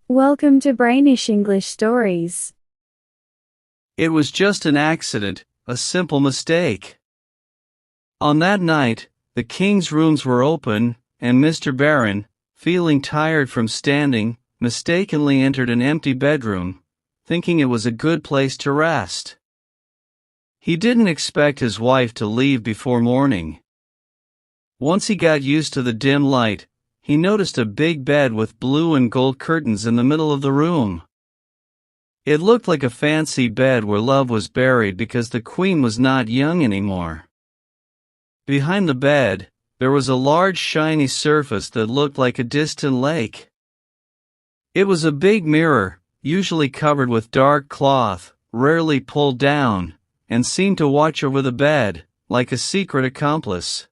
Welcome to Brainish English Stories. It was just an accident, a simple mistake. On that night, the king's rooms were open, and Mr. Baron, feeling tired from standing, mistakenly entered an empty bedroom, thinking it was a good place to rest. He didn't expect his wife to leave before morning. Once he got used to the dim light, he noticed a big bed with blue and gold curtains in the middle of the room. It looked like a fancy bed where love was buried because the queen was not young anymore. Behind the bed, there was a large shiny surface that looked like a distant lake. It was a big mirror, usually covered with dark cloth, rarely pulled down, and seemed to watch over the bed, like a secret accomplice.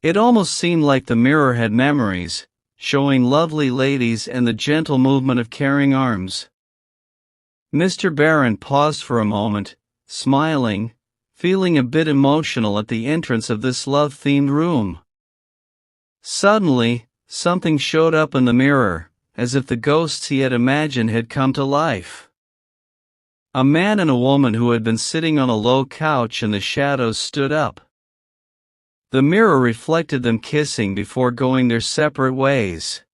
It almost seemed like the mirror had memories, showing lovely ladies and the gentle movement of caring arms. Mr. Baron paused for a moment, smiling, feeling a bit emotional at the entrance of this love-themed room. Suddenly, something showed up in the mirror, as if the ghosts he had imagined had come to life. A man and a woman who had been sitting on a low couch in the shadows stood up. The mirror reflected them kissing before going their separate ways.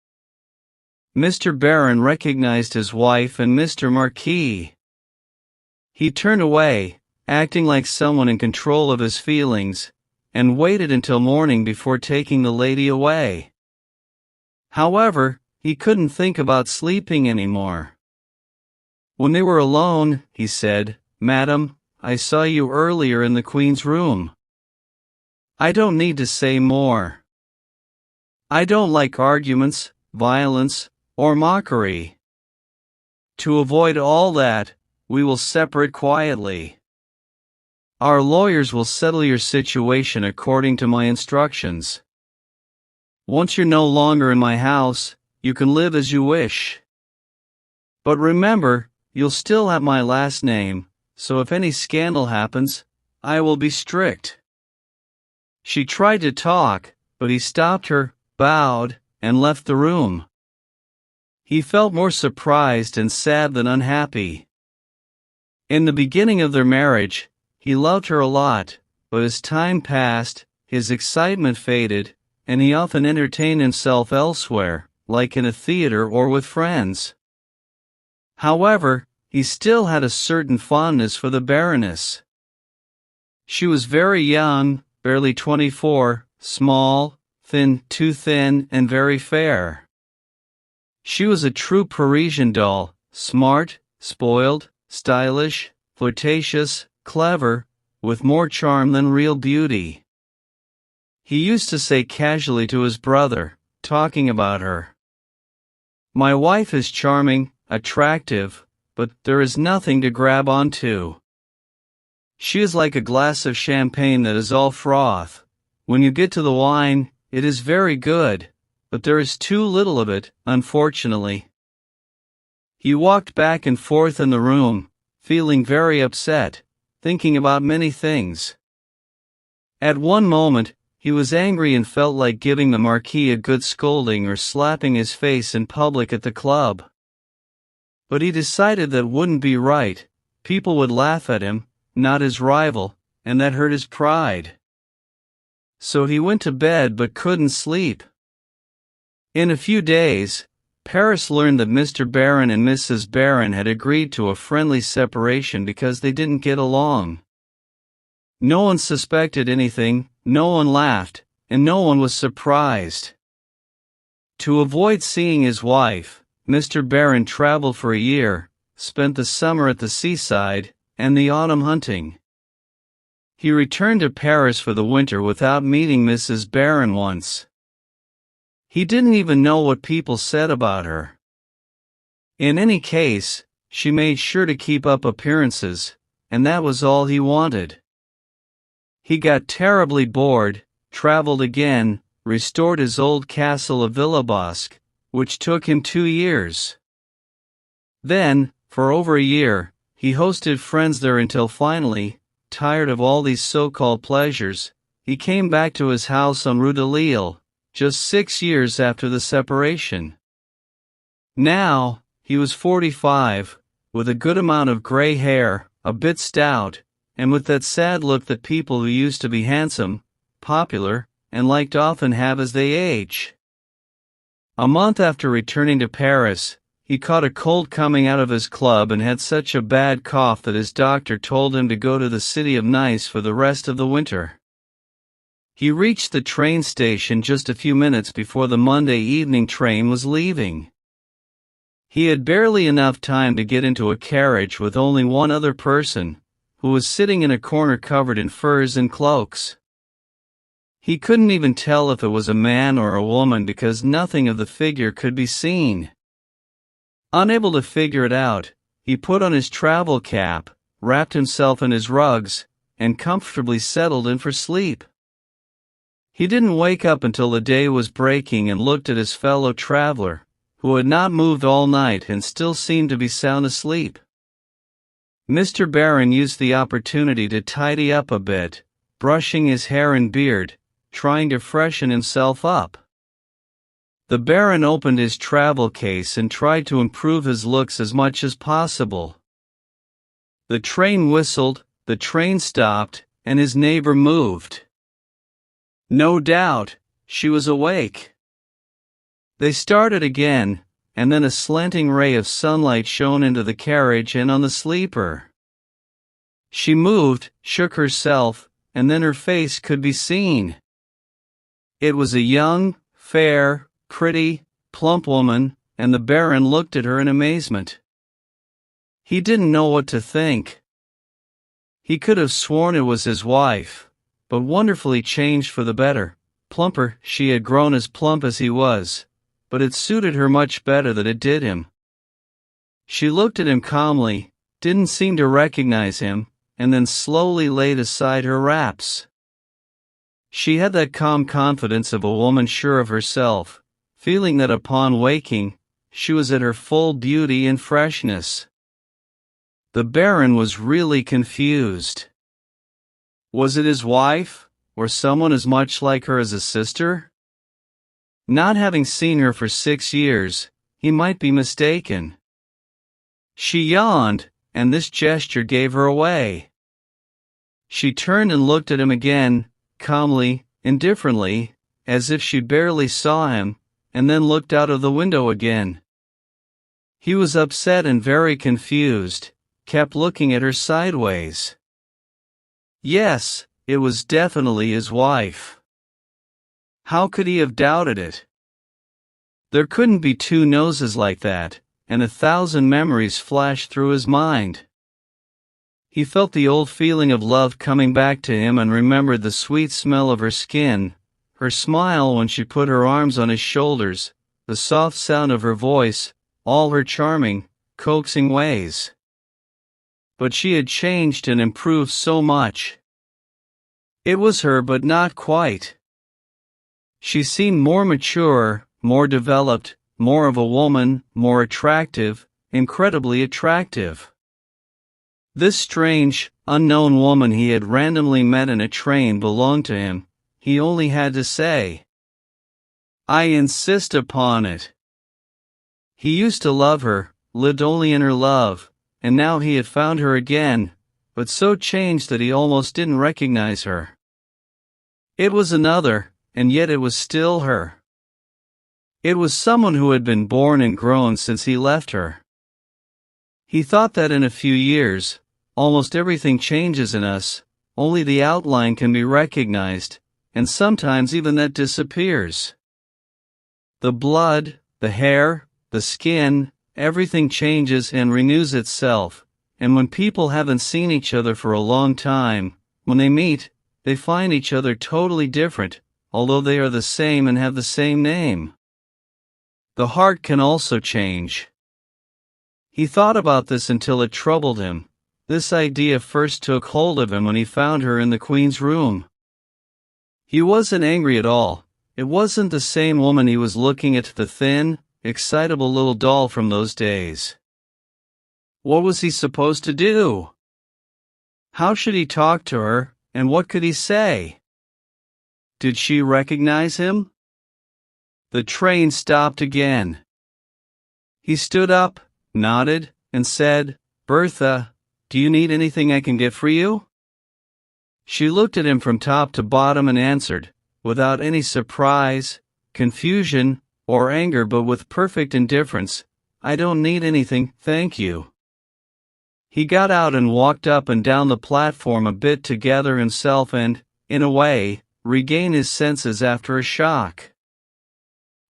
Mr. Baron recognized his wife and Mr. Marquis. He turned away, acting like someone in control of his feelings, and waited until morning before taking the lady away. However, he couldn't think about sleeping anymore. When they were alone, he said, "Madam, I saw you earlier in the Queen's room. I don't need to say more. I don't like arguments, violence, or mockery. To avoid all that, we will separate quietly. Our lawyers will settle your situation according to my instructions. Once you're no longer in my house, you can live as you wish. But remember, you'll still have my last name, so if any scandal happens, I will be strict." She tried to talk, but he stopped her, bowed, and left the room. He felt more surprised and sad than unhappy. In the beginning of their marriage, he loved her a lot, but as time passed, his excitement faded, and he often entertained himself elsewhere, like in a theater or with friends. However, he still had a certain fondness for the Baroness. She was very young, barely 24, small, too thin, and very fair. She was a true Parisian doll, smart, spoiled, stylish, flirtatious, clever, with more charm than real beauty. He used to say casually to his brother, talking about her, "My wife is charming, attractive, but there is nothing to grab onto. She is like a glass of champagne that is all froth. When you get to the wine, it is very good, but there is too little of it, unfortunately." He walked back and forth in the room, feeling very upset, thinking about many things. At one moment, he was angry and felt like giving the Marquis a good scolding or slapping his face in public at the club. But he decided that wouldn't be right. People would laugh at him, not his rival, and that hurt his pride. So he went to bed but couldn't sleep. In a few days, Paris learned that Mr. Baron and Mrs. Baron had agreed to a friendly separation because they didn't get along. No one suspected anything, no one laughed, and no one was surprised. To avoid seeing his wife, Mr. Baron traveled for a year, spent the summer at the seaside, and the autumn hunting. He returned to Paris for the winter without meeting Mrs. Baron once. He didn't even know what people said about her. In any case, she made sure to keep up appearances, and that was all he wanted. He got terribly bored, traveled again, restored his old castle of Villebosque, which took him 2 years. Then, for over a year, he hosted friends there until finally, tired of all these so-called pleasures, he came back to his house on Rue de Lille, just 6 years after the separation. Now, he was 45, with a good amount of gray hair, a bit stout, and with that sad look that people who used to be handsome, popular, and liked often have as they age. A month after returning to Paris, he caught a cold coming out of his club and had such a bad cough that his doctor told him to go to the city of Nice for the rest of the winter. He reached the train station just a few minutes before the Monday evening train was leaving. He had barely enough time to get into a carriage with only one other person, who was sitting in a corner covered in furs and cloaks. He couldn't even tell if it was a man or a woman because nothing of the figure could be seen. Unable to figure it out, he put on his travel cap, wrapped himself in his rugs, and comfortably settled in for sleep. He didn't wake up until the day was breaking and looked at his fellow traveler, who had not moved all night and still seemed to be sound asleep. Mr. Baron used the opportunity to tidy up a bit, brushing his hair and beard, trying to freshen himself up. The Baron opened his travel case and tried to improve his looks as much as possible. The train whistled, the train stopped, and his neighbor moved. No doubt, she was awake. They started again, and then a slanting ray of sunlight shone into the carriage and on the sleeper. She moved, shook herself, and then her face could be seen. It was a young, fair, pretty, plump woman, and the Baron looked at her in amazement. He didn't know what to think. He could have sworn it was his wife, but wonderfully changed for the better. Plumper, she had grown as plump as he was, but it suited her much better than it did him. She looked at him calmly, didn't seem to recognize him, and then slowly laid aside her wraps. She had that calm confidence of a woman sure of herself, feeling that upon waking, she was at her full beauty and freshness. The Baron was really confused. Was it his wife, or someone as much like her as a sister? Not having seen her for 6 years, he might be mistaken. She yawned, and this gesture gave her away. She turned and looked at him again, calmly, indifferently, as if she barely saw him, and then looked out of the window again. He was upset and very confused, kept looking at her sideways. Yes, it was definitely his wife. How could he have doubted it? There couldn't be two noses like that, and 1,000 memories flashed through his mind. He felt the old feeling of love coming back to him and remembered the sweet smell of her skin, her smile when she put her arms on his shoulders, the soft sound of her voice, all her charming, coaxing ways. But she had changed and improved so much. It was her, but not quite. She seemed more mature, more developed, more of a woman, more attractive, incredibly attractive. This strange, unknown woman he had randomly met in a train belonged to him. He only had to say, "I insist upon it." He used to love her, lived only in her love, and now he had found her again, but so changed that he almost didn't recognize her. It was another, and yet it was still her. It was someone who had been born and grown since he left her. He thought that in a few years, almost everything changes in us, only the outline can be recognized, and sometimes even that disappears. The blood, the hair, the skin, everything changes and renews itself, and when people haven't seen each other for a long time, when they meet, they find each other totally different, although they are the same and have the same name. The heart can also change. He thought about this until it troubled him. This idea first took hold of him when he found her in the Queen's room. He wasn't angry at all. It wasn't the same woman he was looking at, the thin, excitable little doll from those days. What was he supposed to do? How should he talk to her, and what could he say? Did she recognize him? The train stopped again. He stood up, nodded, and said, "Bertha, do you need anything I can get for you?" She looked at him from top to bottom and answered, without any surprise, confusion, or anger, but with perfect indifference, "I don't need anything, thank you." He got out and walked up and down the platform a bit to gather himself and, in a way, regain his senses after a shock.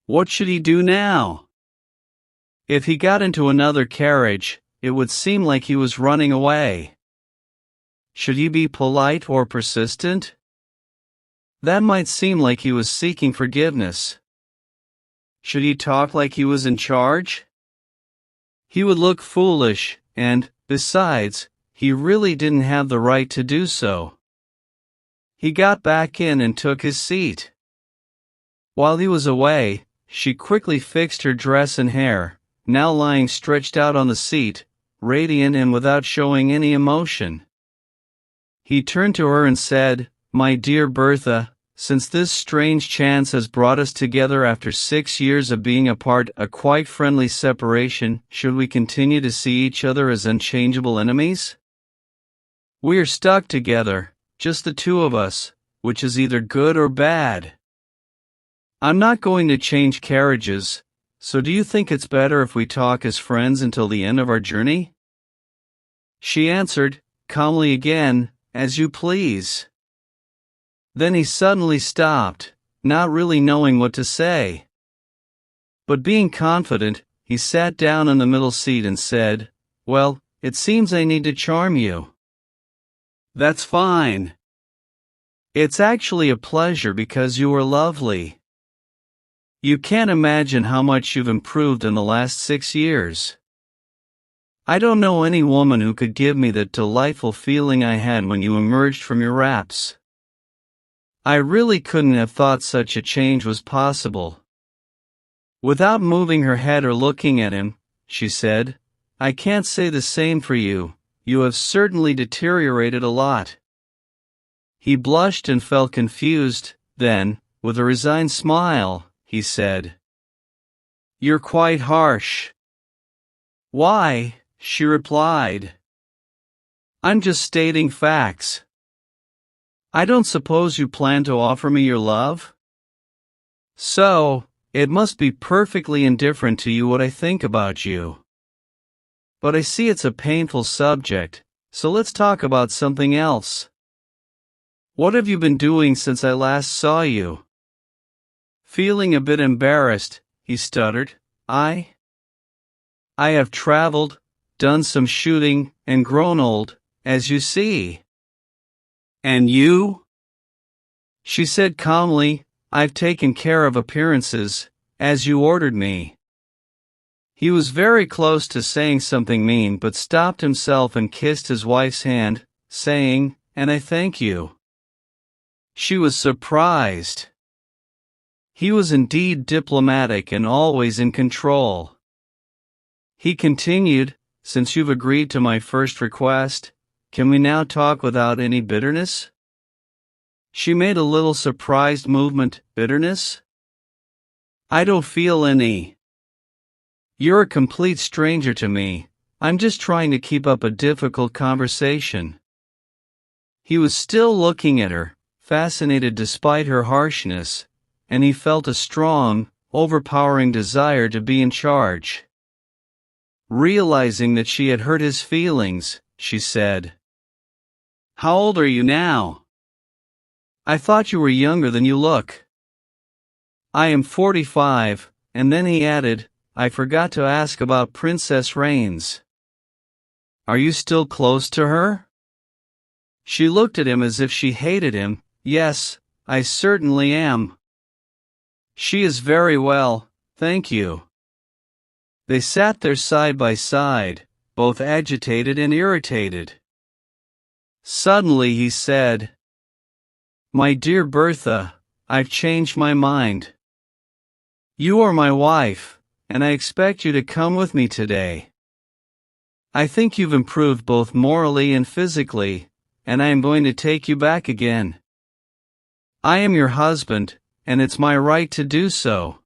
What should he do now? If he got into another carriage, it would seem like he was running away. Should he be polite or persistent? That might seem like he was seeking forgiveness. Should he talk like he was in charge? He would look foolish, and, besides, he really didn't have the right to do so. He got back in and took his seat. While he was away, she quickly fixed her dress and hair, now lying stretched out on the seat, radiant and without showing any emotion. He turned to her and said, "My dear Bertha, since this strange chance has brought us together after 6 years of being apart, a quite friendly separation, should we continue to see each other as unchangeable enemies? We are stuck together, just the two of us, which is either good or bad. I'm not going to change carriages, so do you think it's better if we talk as friends until the end of our journey?" She answered, calmly again, "As you please." Then he suddenly stopped, not really knowing what to say. But being confident, he sat down in the middle seat and said, "Well, it seems I need to charm you." "That's fine. It's actually a pleasure because you are lovely. You can't imagine how much you've improved in the last 6 years. I don't know any woman who could give me the delightful feeling I had when you emerged from your wraps. I really couldn't have thought such a change was possible." Without moving her head or looking at him, she said, "I can't say the same for you. You have certainly deteriorated a lot." He blushed and felt confused, then, with a resigned smile, he said, "You're quite harsh." "Why?" she replied. "I'm just stating facts. I don't suppose you plan to offer me your love? So, it must be perfectly indifferent to you what I think about you. But I see it's a painful subject, so let's talk about something else. What have you been doing since I last saw you?" Feeling a bit embarrassed, he stuttered, I have traveled, done some shooting, and grown old, as you see." "And you?" She said calmly, "I've taken care of appearances, as you ordered me." He was very close to saying something mean but stopped himself and kissed his wife's hand, saying, "And I thank you." She was surprised. He was indeed diplomatic and always in control. He continued, "Since you've agreed to my first request, can we now talk without any bitterness?" She made a little surprised movement. "Bitterness? I don't feel any. You're a complete stranger to me. I'm just trying to keep up a difficult conversation." He was still looking at her, fascinated despite her harshness, and he felt a strong, overpowering desire to be in charge. Realizing that she had hurt his feelings, she said, "How old are you now? I thought you were younger than you look." "I am 45, and then he added, "I forgot to ask about Princess Rains. Are you still close to her?" She looked at him as if she hated him. "Yes, I certainly am. She is very well, thank you." They sat there side by side, both agitated and irritated. Suddenly he said, "My dear Bertha, I've changed my mind. You are my wife, and I expect you to come with me today. I think you've improved both morally and physically, and I am going to take you back again. I am your husband, and it's my right to do so."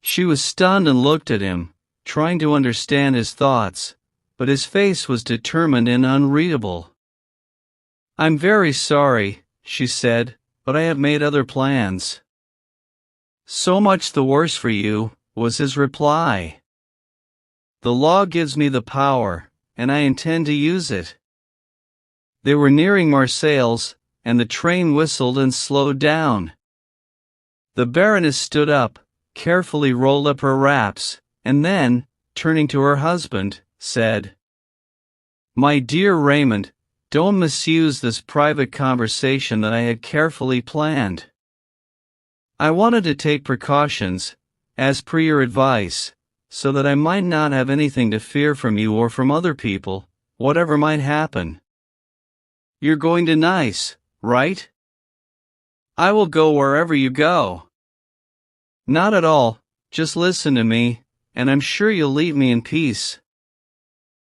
She was stunned and looked at him, trying to understand his thoughts, but his face was determined and unreadable. "I'm very sorry," she said, "but I have made other plans." "So much the worse for you," was his reply. "The law gives me the power, and I intend to use it." They were nearing Marseilles, and the train whistled and slowed down. The Baroness stood up, carefully rolled up her wraps, and then, turning to her husband, said, "My dear Raymond, don't misuse this private conversation that I had carefully planned. I wanted to take precautions, as per your advice, so that I might not have anything to fear from you or from other people, whatever might happen. You're going to Nice, right?" "I will go wherever you go." "Not at all, just listen to me, and I'm sure you'll leave me in peace.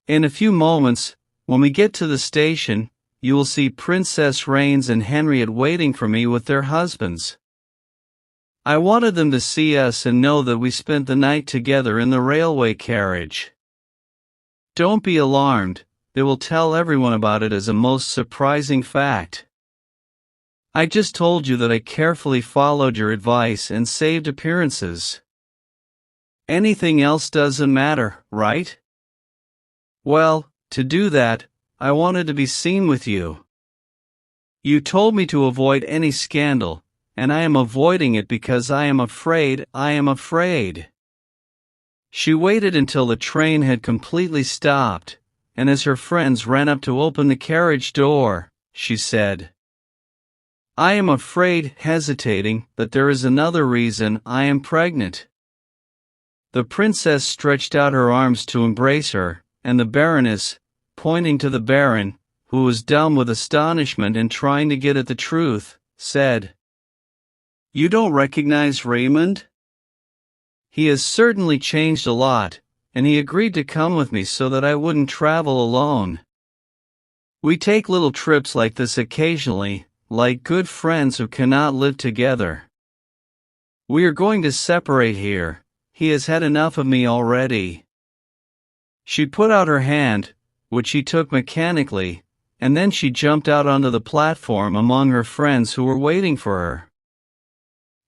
In a few moments, when we get to the station, you will see Princess Rains and Henriette waiting for me with their husbands. I wanted them to see us and know that we spent the night together in the railway carriage. Don't be alarmed, they will tell everyone about it as a most surprising fact. I just told you that I carefully followed your advice and saved appearances. Anything else doesn't matter, right? Well, to do that, I wanted to be seen with you. You told me to avoid any scandal, and I am avoiding it because I am afraid. She waited until the train had completely stopped, and as her friends ran up to open the carriage door, she said, "I am afraid," hesitating, "that there is another reason. I am pregnant." The princess stretched out her arms to embrace her, and the Baroness, pointing to the Baron, who was dumb with astonishment and trying to get at the truth, said, "You don't recognize Raymond? He has certainly changed a lot, and he agreed to come with me so that I wouldn't travel alone. We take little trips like this occasionally, like good friends who cannot live together. We are going to separate here. He has had enough of me already." She put out her hand, which he took mechanically, and then she jumped out onto the platform among her friends who were waiting for her.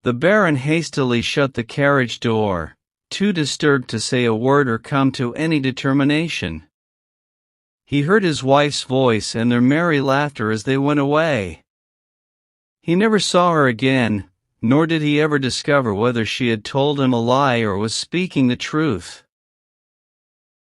The Baron hastily shut the carriage door, too disturbed to say a word or come to any determination. He heard his wife's voice and their merry laughter as they went away. He never saw her again, nor did he ever discover whether she had told him a lie or was speaking the truth.